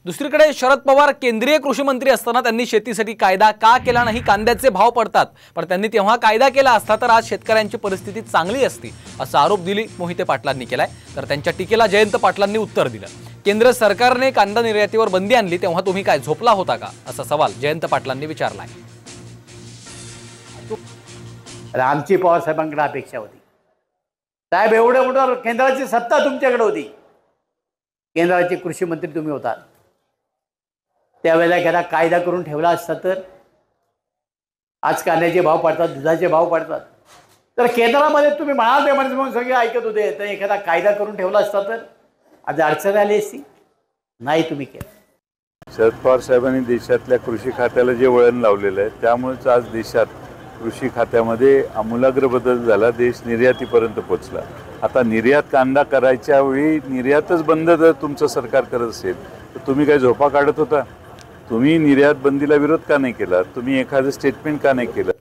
दुसरीकडे शरद पवार केंद्रीय कृषी मंत्री असताना त्यांनी शेतीसाठी कायदा का केला नाही? कांद्याचे भाव पडतात, पण त्यांनी तेव्हा कायदा केला असता तर आज शेतकऱ्यांची परिस्थिती चांगली असती, असा आरोप दिलीप मोहिते पाटलांनी केलाय। तर त्यांच्या टीकेला जयंत पाटलांनी उत्तर दिलं। केंद्र सरकारने कांदा निर्यातीवर बंदी आणली तेव्हा तुम्ही काय झोपला होता का, असा सवाल जयंत पाटलांनी विचारलाय। आमची पवार साहेबांकडे अपेक्षा होती, साहेब एवढं मोठं केंद्राची सत्ता तुमच्याकडे होती, केंद्राचे कृषी मंत्री तुम्ही होता, त्यावेळेला एखादा कायदा करून ठेवला असता तर आज कांद्याचे भाव पडतात, दुधाचे भाव पडतात, तर केंद्रामध्ये तुम्ही म्हणाल ते म्हणून सगळे ऐकत होते, तर एखादा कायदा करून ठेवला असता तर आज अडचण आली असती, नाही तुम्ही केलं। शरद पवार साहेबांनी देशातल्या कृषी खात्याला जे वळण लावलेलं आहे त्यामुळेच आज देशात कृषी खात्यामध्ये आमूलाग्र बदल झाला, देश निर्यातीपर्यंत पोहोचला। आता निर्यात कांदा करायच्या वेळी निर्यातच बंद जर तुमचं सरकार करत असेल तर तुम्ही काय झोपा काढत होता? तुम्ही निर्यात बंदीला विरोध का नाही केला? तुम्ही एखादं स्टेटमेंट का नाही केलं?